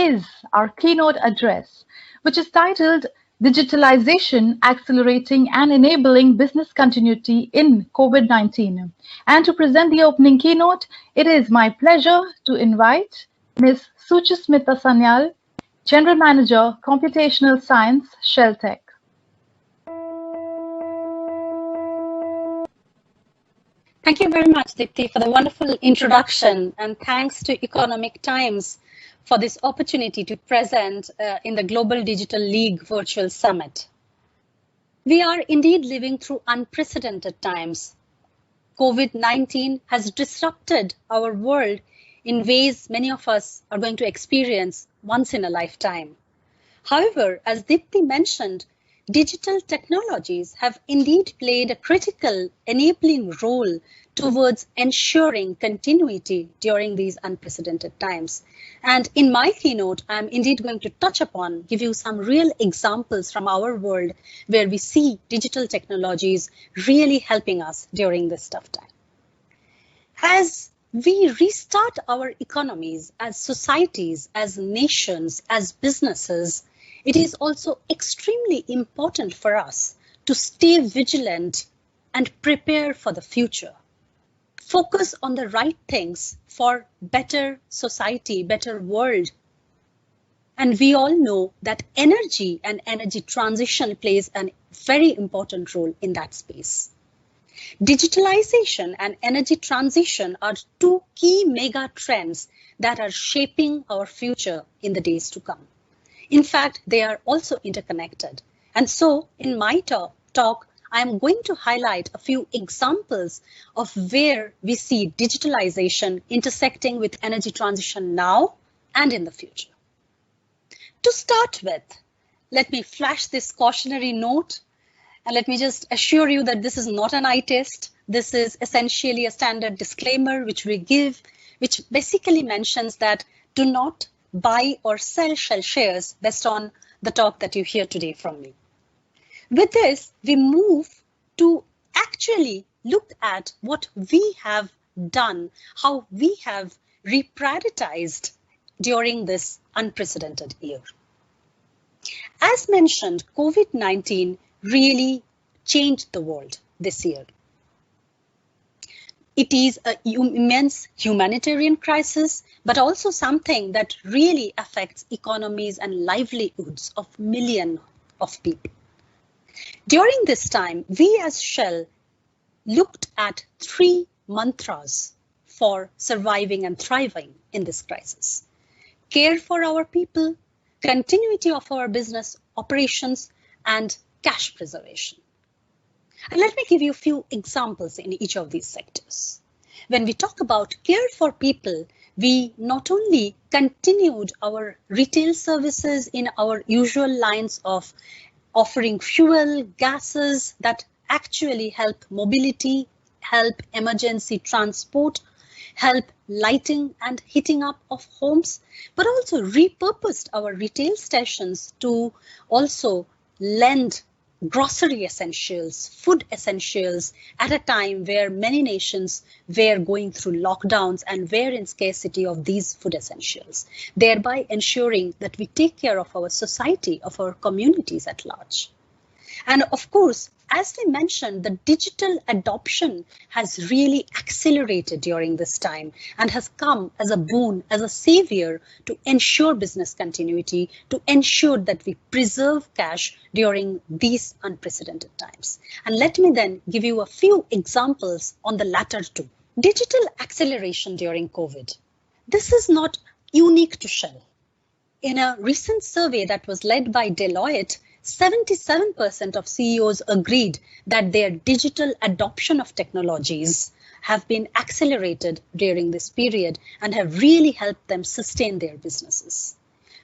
is our keynote address, which is titled Digitalization Accelerating and Enabling Business Continuity in COVID-19. And to present the opening keynote, it is my pleasure to invite Ms. Suchismita Sanyal, General Manager, Computational Science, Shelltech. Thank you very much, Dipti, for the wonderful introduction, and thanks to Economic Times for this opportunity to present in the Global Digital League Virtual Summit. We are indeed living through unprecedented times. COVID-19 has disrupted our world in ways many of us are going to experience once in a lifetime. However, as Dipti mentioned, digital technologies have indeed played a critical enabling role towards ensuring continuity during these unprecedented times. And in my keynote, I'm indeed going to touch upon, give you some real examples from our world where we see digital technologies really helping us during this tough time. As we restart our economies as societies, as nations, as businesses, it is also extremely important for us to stay vigilant and prepare for the future. Focus on the right things for better society, better world. And we all know that energy and energy transition plays a very important role in that space. Digitalization and energy transition are two key mega trends that are shaping our future in the days to come. In fact, they are also interconnected. And so in my talk, I'm going to highlight a few examples of where we see digitalization intersecting with energy transition now and in the future. To start with, let me flash this cautionary note, and let me just assure you that this is not an eye test. This is essentially a standard disclaimer which we give, which basically mentions that do not buy or sell Shell shares based on the talk that you hear today from me. With this, we move to actually look at what we have done, how we have reprioritized during this unprecedented year. As mentioned, COVID-19 really changed the world this year. It is an immense humanitarian crisis, but also something that really affects economies and livelihoods of millions of people. During this time, we as Shell looked at 3 mantras for surviving and thriving in this crisis. Care for our people, continuity of our business operations, and cash preservation. And let me give you a few examples in each of these sectors. When we talk about care for people, we not only continued our retail services in our usual lines of offering fuel, gases that actually help mobility, help emergency transport, help lighting and heating up of homes, but also repurposed our retail stations to also lend grocery essentials, food essentials at a time where many nations were going through lockdowns and were in scarcity of these food essentials, thereby ensuring that we take care of our society, of our communities at large. And of course, as we mentioned, the digital adoption has really accelerated during this time and has come as a boon, as a savior to ensure business continuity, to ensure that we preserve cash during these unprecedented times. And let me then give you a few examples on the latter two. Digital acceleration during COVID. This is not unique to Shell. In a recent survey that was led by Deloitte, 77% of CEOs agreed that their digital adoption of technologies have been accelerated during this period and have really helped them sustain their businesses.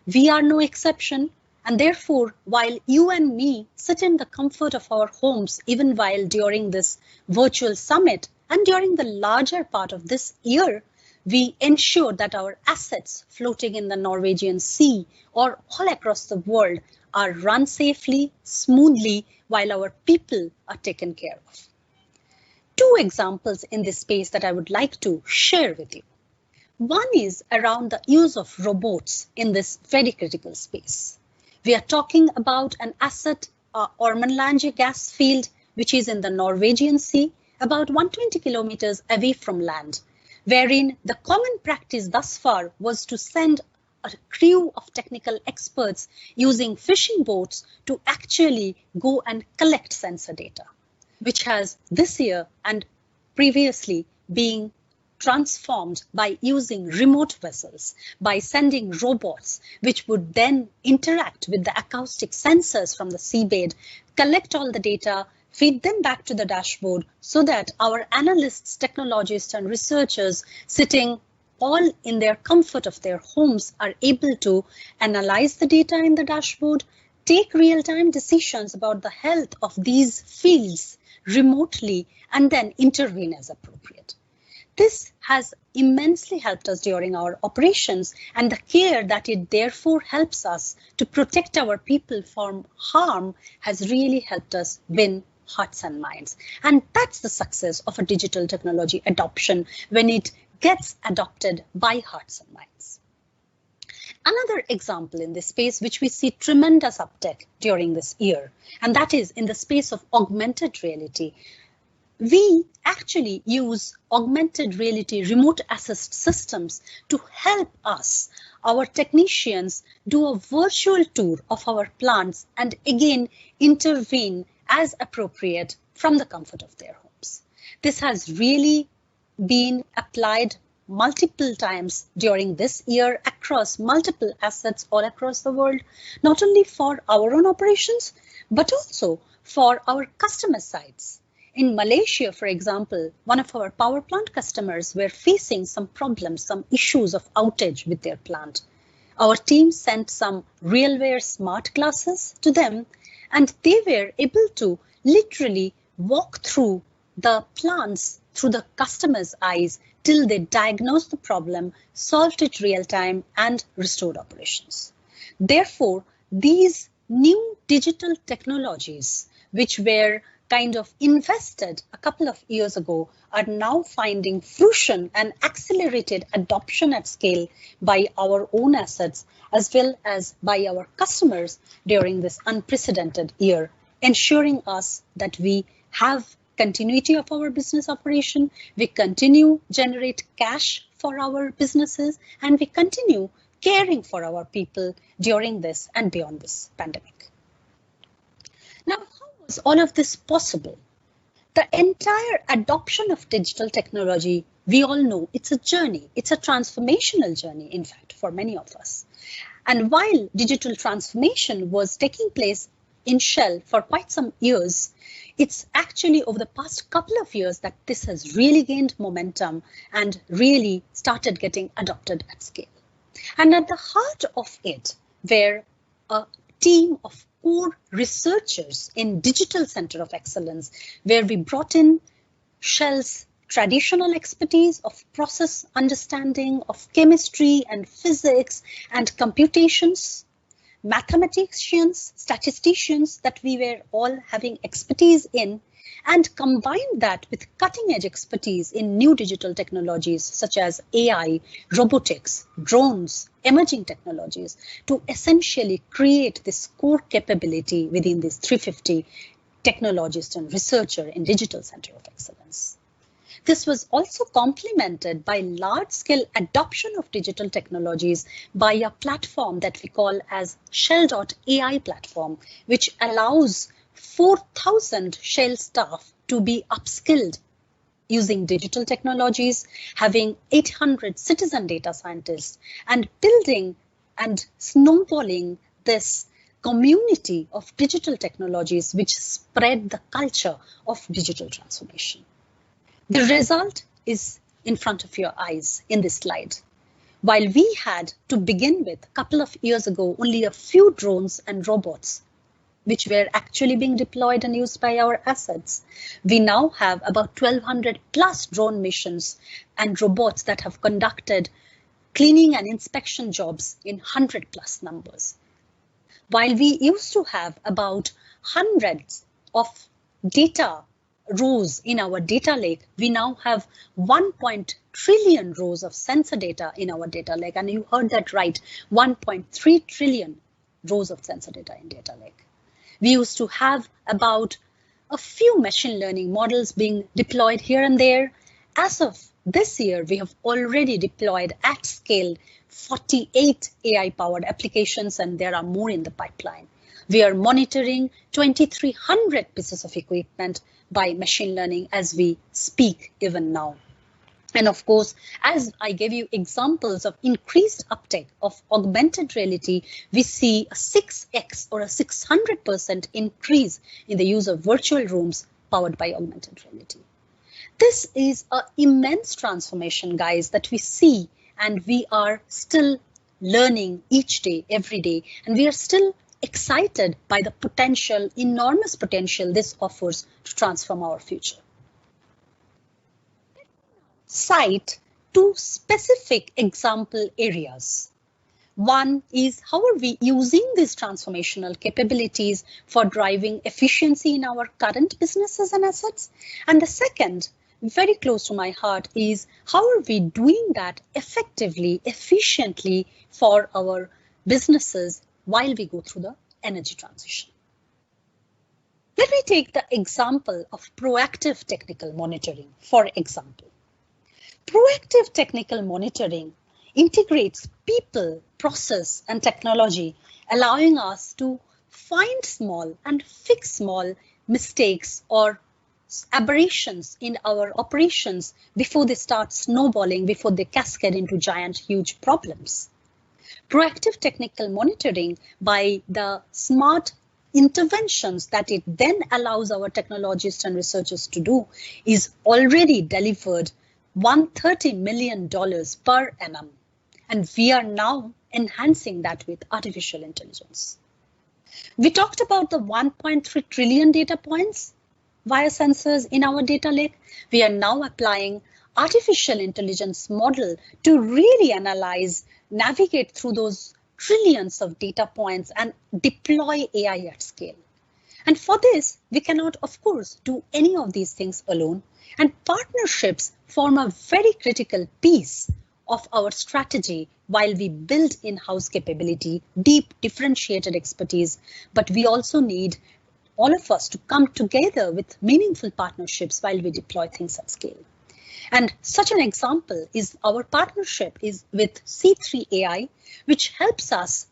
We are no exception, and therefore, while you and me sit in the comfort of our homes, even while during this virtual summit and during the larger part of this year, we ensure that our assets floating in the Norwegian Sea or all across the world are run safely, smoothly, while our people are taken care of. Two examples in this space that I would like to share with you. One is around the use of robots in this very critical space. We are talking about an asset, Ormenlange gas field, which is in the Norwegian Sea, about 120 kilometers away from land, wherein the common practice thus far was to send a crew of technical experts using fishing boats to actually go and collect sensor data, which has this year and previously being transformed by using remote vessels, by sending robots, which would then interact with the acoustic sensors from the seabed, collect all the data, feed them back to the dashboard so that our analysts, technologists, and researchers sitting all in their comfort of their homes are able to analyze the data in the dashboard, take real-time decisions about the health of these fields remotely, and then intervene as appropriate. This has immensely helped us during our operations, and the care that it therefore helps us to protect our people from harm has really helped us win hearts and minds. And that's the success of a digital technology adoption when it gets adopted by hearts and minds. Another example in this space, which we see tremendous uptake during this year, and that is in the space of augmented reality. We actually use augmented reality remote assist systems to help us, our technicians, do a virtual tour of our plants and again intervene as appropriate from the comfort of their homes. This has really been applied multiple times during this year across multiple assets all across the world, not only for our own operations, but also for our customer sites. In Malaysia, for example, one of our power plant customers were facing some problems, some issues of outage with their plant. Our team sent some RealWear smart glasses to them, and they were able to literally walk through the plants through the customer's eyes till they diagnosed the problem, solved it real time, and restored operations. Therefore, these new digital technologies, which were kind of invested a couple of years ago, are now finding fruition and accelerated adoption at scale by our own assets as well as by our customers during this unprecedented year, ensuring us that we have continuity of our business operation, we continue generate cash for our businesses, and we continue caring for our people during this and beyond this pandemic. Now, how was all of this possible? The entire adoption of digital technology, we all know it's a journey. It's a transformational journey, in fact, for many of us. And while digital transformation was taking place in Shell for quite some years, it's actually over the past couple of years that this has really gained momentum and really started getting adopted at scale. And at the heart of it were a team of core researchers in Digital Center of Excellence, where we brought in Shell's traditional expertise of process understanding, of chemistry and physics and computations, mathematicians, statisticians that we were all having expertise in, and combined that with cutting-edge expertise in new digital technologies such as AI, robotics, drones, emerging technologies, to essentially create this core capability within these 350 technologists and researchers in Digital Center of Excellence. This was also complemented by large-scale adoption of digital technologies by a platform that we call as Shell.ai platform, which allows 4,000 Shell staff to be upskilled using digital technologies, having 800 citizen data scientists, and building and snowballing this community of digital technologies which spread the culture of digital transformation. The result is in front of your eyes in this slide. While we had, to begin with, a couple of years ago, only a few drones and robots, which were actually being deployed and used by our assets, we now have about 1,200 plus drone missions and robots that have conducted cleaning and inspection jobs in 100 plus numbers. While we used to have about hundreds of data rows in our data lake, we now have 1 trillion rows of sensor data in our data lake. And you heard that right, 1.3 trillion rows of sensor data in data lake. We used to have about a few machine learning models being deployed here and there. As of this year, we have already deployed at scale 48 AI-powered applications, and there are more in the pipeline. We are monitoring 2,300 pieces of equipment by machine learning as we speak even now. And of course, as I gave you examples of increased uptake of augmented reality, we see a 6x or a 600% increase in the use of virtual rooms powered by augmented reality. This is an immense transformation, guys, that we see, and we are still learning each day, every day, and we are still excited by the potential, enormous potential this offers to transform our future. Cite two specific example areas. One is how are we using these transformational capabilities for driving efficiency in our current businesses and assets? And the second, very close to my heart, is how are we doing that effectively, efficiently for our businesses while we go through the energy transition. Let me take the example of proactive technical monitoring, for example. Proactive technical monitoring integrates people, process, and technology, allowing us to find small and fix small mistakes or aberrations in our operations before they start snowballing, before they cascade into giant, huge problems. Proactive technical monitoring, by the smart interventions that it then allows our technologists and researchers to do, is already delivered $130 million per annum. And we are now enhancing that with artificial intelligence. We talked about the 1.3 trillion data points via sensors in our data lake. We are now applying artificial intelligence model to really analyze, navigate through those trillions of data points and deploy AI at scale. And for this, we cannot, of course, do any of these things alone. And partnerships form a very critical piece of our strategy while we build in-house capability, deep differentiated expertise, but we also need all of us to come together with meaningful partnerships while we deploy things at scale. And such an example is our partnership is with C3 AI, which helps us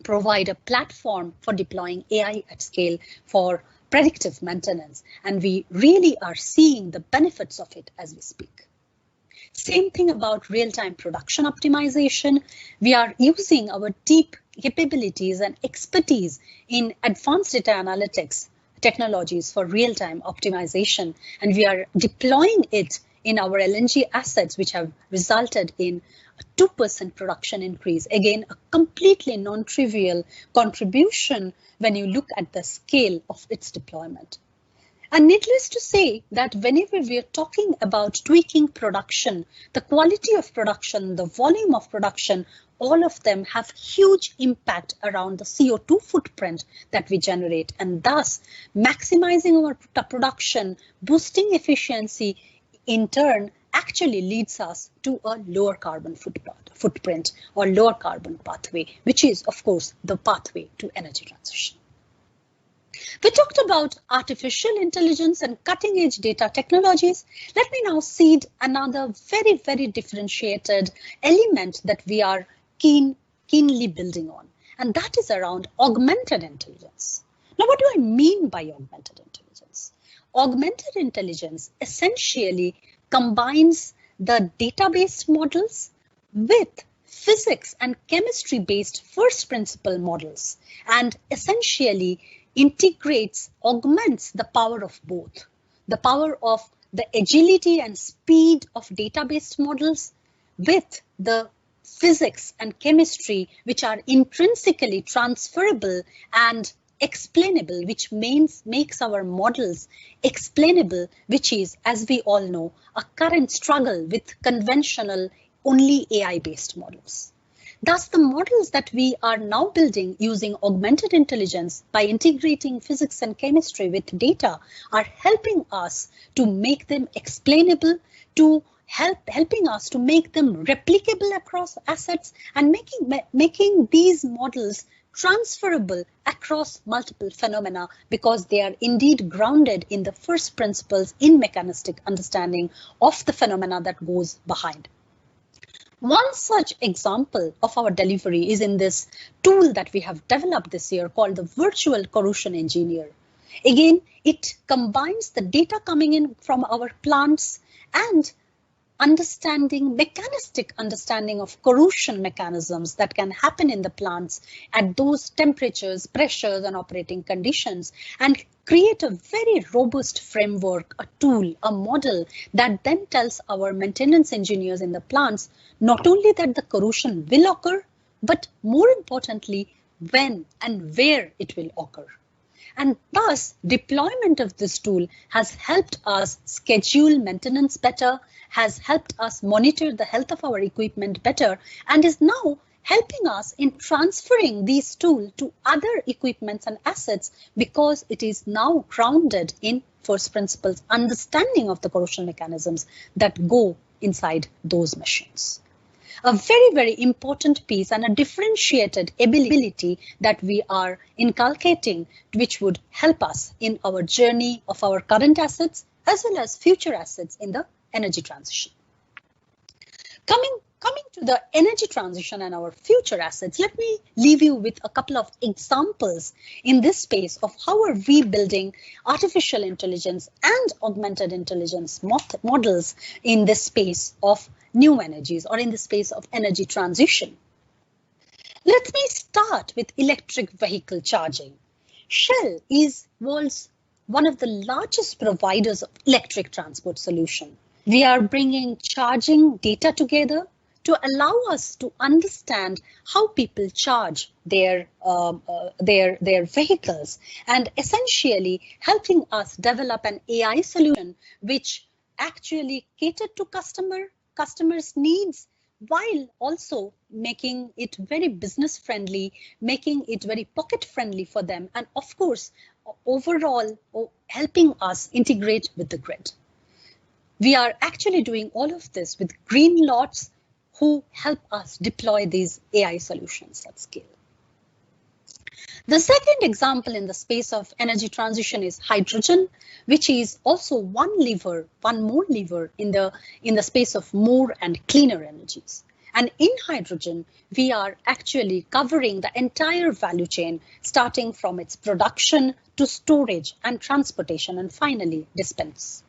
provide a platform for deploying AI at scale for predictive maintenance. And we really are seeing the benefits of it as we speak. Same thing about real-time production optimization. We are using our deep capabilities and expertise in advanced data analytics technologies for real-time optimization, and we are deploying it in our LNG assets, which have resulted in a 2% production increase. Again, a completely non-trivial contribution when you look at the scale of its deployment. And needless to say that whenever we are talking about tweaking production, the quality of production, the volume of production, all of them have huge impact around the CO2 footprint that we generate, and thus maximizing our production, boosting efficiency, in turn actually leads us to a lower carbon footprint or lower carbon pathway, which is, of course, the pathway to energy transition. We talked about artificial intelligence and cutting-edge data technologies. Let me now seed another very, very differentiated element that we are keenly building on, and that is around augmented intelligence. Now, what do I mean by augmented intelligence? Augmented intelligence essentially combines the database models with physics and chemistry-based first principle models, and essentially integrates, augments the power of both, the power of the agility and speed of database models with the physics and chemistry, which are intrinsically transferable and explainable, which makes our models explainable, which is, as we all know, a current struggle with conventional only AI-based models. Thus, the models that we are now building using augmented intelligence by integrating physics and chemistry with data are helping us to make them explainable, to helping us to make them replicable across assets, and making these models transferable across multiple phenomena, because they are indeed grounded in the first principles in mechanistic understanding of the phenomena that goes behind. One such example of our delivery is in this tool that we have developed this year called the Virtual Corrosion Engineer. Again, it combines the data coming in from our plants and mechanistic understanding of corrosion mechanisms that can happen in the plants at those temperatures, pressures, and operating conditions, and create a very robust framework, a tool, a model that then tells our maintenance engineers in the plants not only that the corrosion will occur, but more importantly, when and where it will occur. And thus, deployment of this tool has helped us schedule maintenance better, has helped us monitor the health of our equipment better, and is now helping us in transferring these tools to other equipments and assets, because it is now grounded in first principles understanding of the corrosion mechanisms that go inside those machines. A very, very important piece and a differentiated ability that we are inculcating, which would help us in our journey of our current assets as well as future assets in the energy transition. Coming to the energy transition and our future assets, let me leave you with a couple of examples in this space of how are we building artificial intelligence and augmented intelligence models in this space of new energies or in the space of energy transition. Let me start with electric vehicle charging. Shell is world's one of the largest providers of electric transport solution. We are bringing charging data together to allow us to understand how people charge their vehicles, and essentially helping us develop an AI solution which actually cater to customers' needs, while also making it very business friendly, making it very pocket friendly for them, and of course, overall helping us integrate with the grid. We are actually doing all of this with green lots who help us deploy these AI solutions at scale. The second example in the space of energy transition is hydrogen, which is also one more lever in the space of more and cleaner energies. And in hydrogen, we are actually covering the entire value chain, starting from its production to storage and transportation, and finally dispense.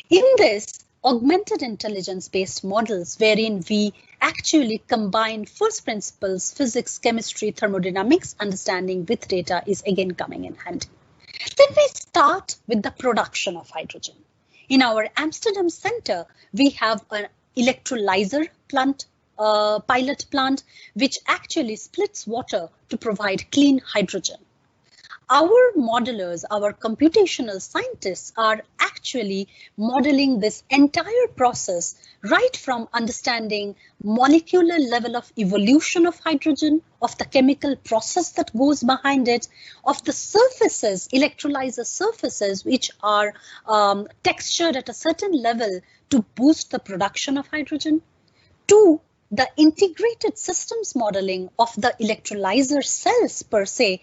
In this, augmented intelligence-based models wherein we actually combine first principles, physics, chemistry, thermodynamics understanding with data is again coming in handy. Let me start with the production of hydrogen. In our Amsterdam center, we have an electrolyzer plant, pilot plant, which actually splits water to provide clean hydrogen. Our modelers, our computational scientists are actually modeling this entire process right from understanding molecular level of evolution of hydrogen, of the chemical process that goes behind it, of the surfaces, electrolyzer surfaces, which are textured at a certain level to boost the production of hydrogen, to the integrated systems modeling of the electrolyzer cells per se,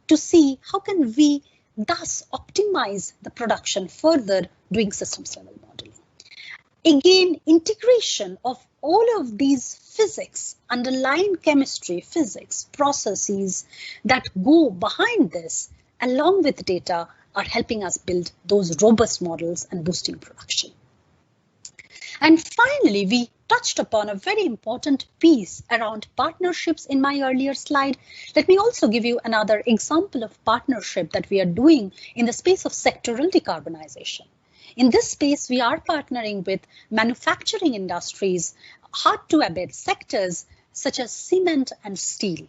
to see how can we thus optimize the production further doing systems level modeling. Again, integration of all of these physics, underlying chemistry, physics, processes that go behind this, along with data, are helping us build those robust models and boosting production. And finally, we touched upon a very important piece around partnerships in my earlier slide. Let me also give you another example of partnership that we are doing in the space of sectoral decarbonization. In this space, we are partnering with manufacturing industries, hard to abate sectors such as cement and steel.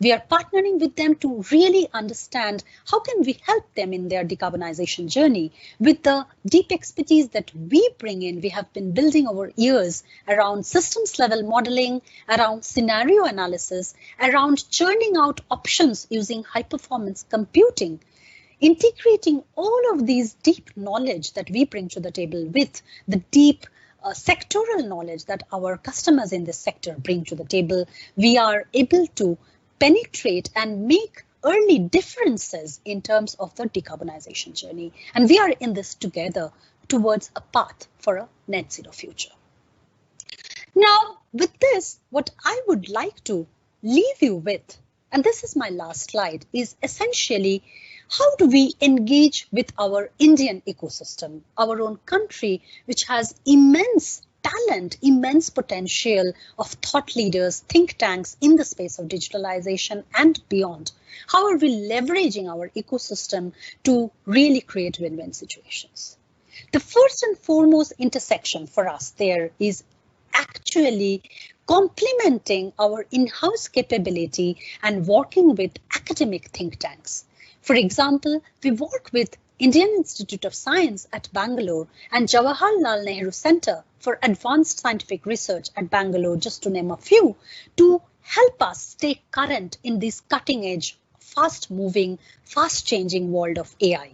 We are partnering with them to really understand how can we help them in their decarbonization journey with the deep expertise that we bring in. We have been building over years around systems level modeling, around scenario analysis, around churning out options using high performance computing, integrating all of these deep knowledge that we bring to the table with the deep sectoral knowledge that our customers in this sector bring to the table. We are able to penetrate and make early differences in terms of the decarbonization journey. And we are in this together towards a path for a net zero future. Now, with this, what I would like to leave you with, and this is my last slide, is essentially how do we engage with our Indian ecosystem, our own country, which has immense talent, immense potential of thought leaders, think tanks in the space of digitalization and beyond. How are we leveraging our ecosystem to really create win-win situations? The first and foremost intersection for us there is actually complementing our in-house capability and working with academic think tanks. For example, we work with Indian Institute of Science at Bangalore and Jawaharlal Nehru Center for Advanced Scientific Research at Bangalore, just to name a few, to help us stay current in this cutting edge, fast moving, fast changing world of AI.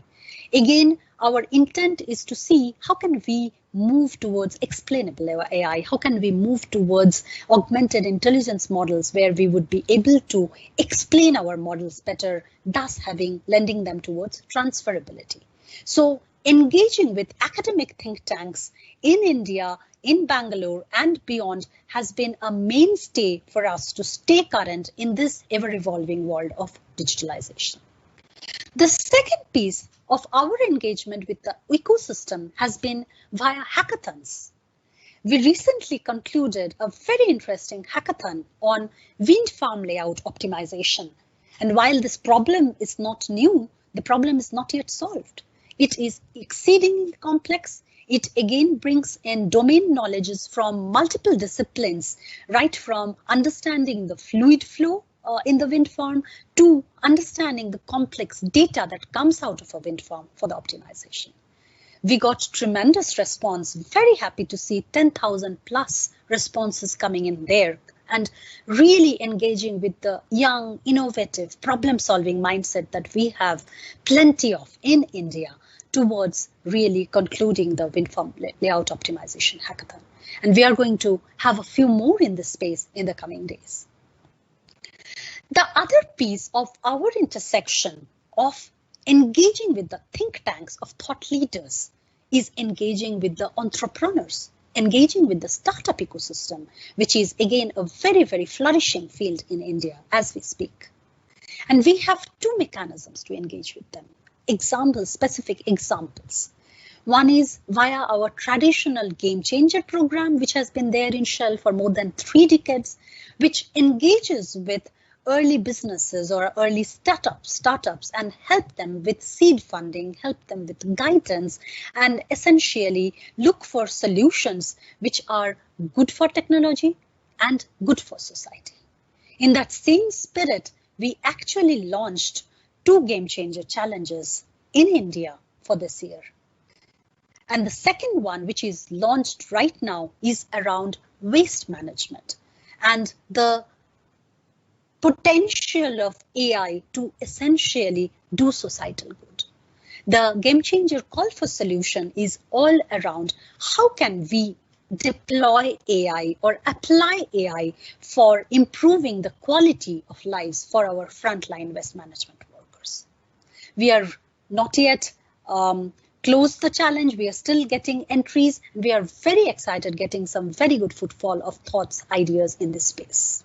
Again, our intent is to see how can we move towards explainable AI, how can we move towards augmented intelligence models where we would be able to explain our models better, thus lending them towards transferability. So engaging with academic think tanks in India, in Bangalore and beyond has been a mainstay for us to stay current in this ever-evolving world of digitalization. The second piece of our engagement with the ecosystem has been via hackathons. We recently concluded a very interesting hackathon on wind farm layout optimization. And while this problem is not new, the problem is not yet solved. It is exceedingly complex. It again brings in domain knowledges from multiple disciplines, right from understanding the fluid flow in the wind farm to understanding the complex data that comes out of a wind farm for the optimization. We got tremendous response, very happy to see 10,000 plus responses coming in there and really engaging with the young, innovative, problem-solving mindset that we have plenty of in India towards really concluding the wind farm layout optimization hackathon. And we are going to have a few more in this space in the coming days. The other piece of our intersection of engaging with the think tanks of thought leaders is engaging with the entrepreneurs, engaging with the startup ecosystem, which is again a very, very flourishing field in India as we speak. And we have two mechanisms to engage with them. Specific examples. One is via our traditional Game Changer program, which has been there in Shell for more than 3 decades, which engages with early businesses or early startups and help them with seed funding, help them with guidance, and essentially look for solutions which are good for technology and good for society. In that same spirit, we actually launched 2 Game Changer challenges in India for this year. And the second one, which is launched right now, is around waste management and the potential of AI to essentially do societal good. The Game Changer call for solution is all around how can we deploy AI or apply AI for improving the quality of lives for our frontline waste management workers. We are not yet closed the challenge. We are still getting entries. We are very excited getting some very good footfall of thoughts, ideas in this space.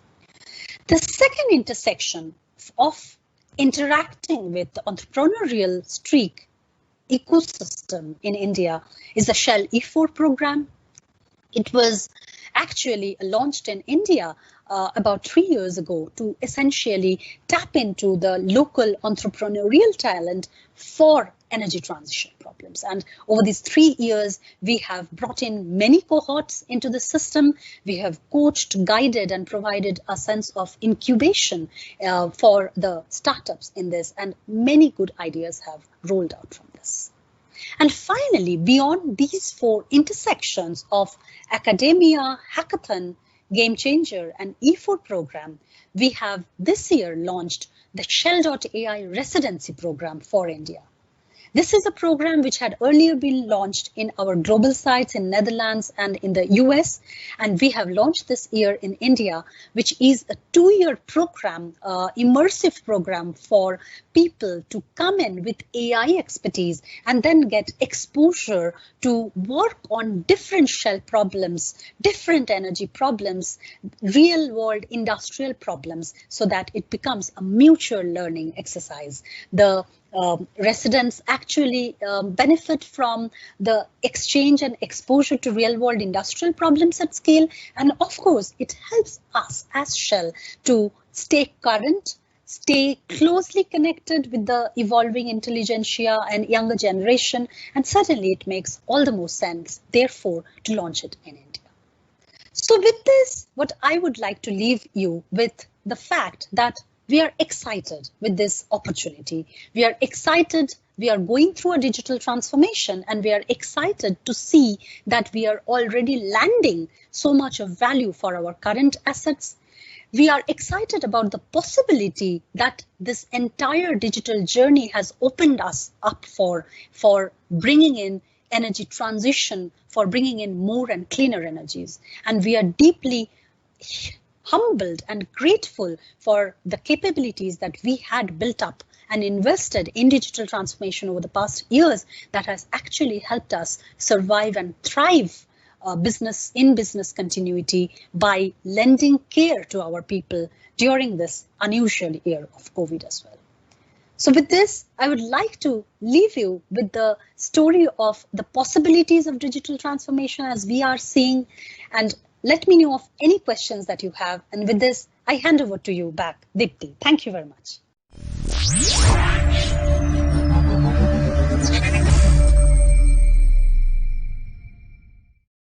The second intersection of interacting with the entrepreneurial streak ecosystem in India is the Shell E4 program. It was actually launched in India about 3 years ago to essentially tap into the local entrepreneurial talent for energy transition problems. And over these 3 years, we have brought in many cohorts into the system. We have coached, guided, and provided a sense of incubation for the startups in this, and many good ideas have rolled out from this. And finally, beyond these four intersections of academia, hackathon, game changer, and E4 program, we have this year launched the Shell.ai residency program for India. This is a program which had earlier been launched in our global sites in Netherlands and in the US, and we have launched this year in India, which is a 2-year program, immersive program for people to come in with AI expertise and then get exposure to work on different shell problems, different energy problems, real world industrial problems, so that it becomes a mutual learning exercise. The residents actually benefit from the exchange and exposure to real world industrial problems at scale. And of course, it helps us as Shell to stay current, stay closely connected with the evolving intelligentsia and younger generation. And certainly it makes all the more sense, therefore, to launch it in India. So with this, what I would like to leave you with the fact that we are excited with this opportunity. We are excited. We are going through a digital transformation, and we are excited to see that we are already landing so much of value for our current assets. We are excited about the possibility that this entire digital journey has opened us up for bringing in energy transition, for bringing in more and cleaner energies. And we are deeply humbled and grateful for the capabilities that we had built up and invested in digital transformation over the past years that has actually helped us survive and thrive business continuity by lending care to our people during this unusual year of COVID as well. So with this, I would like to leave you with the story of the possibilities of digital transformation as we are seeing, and let me know of any questions that you have. And with this, I hand over to you back, Dipti. Thank you very much.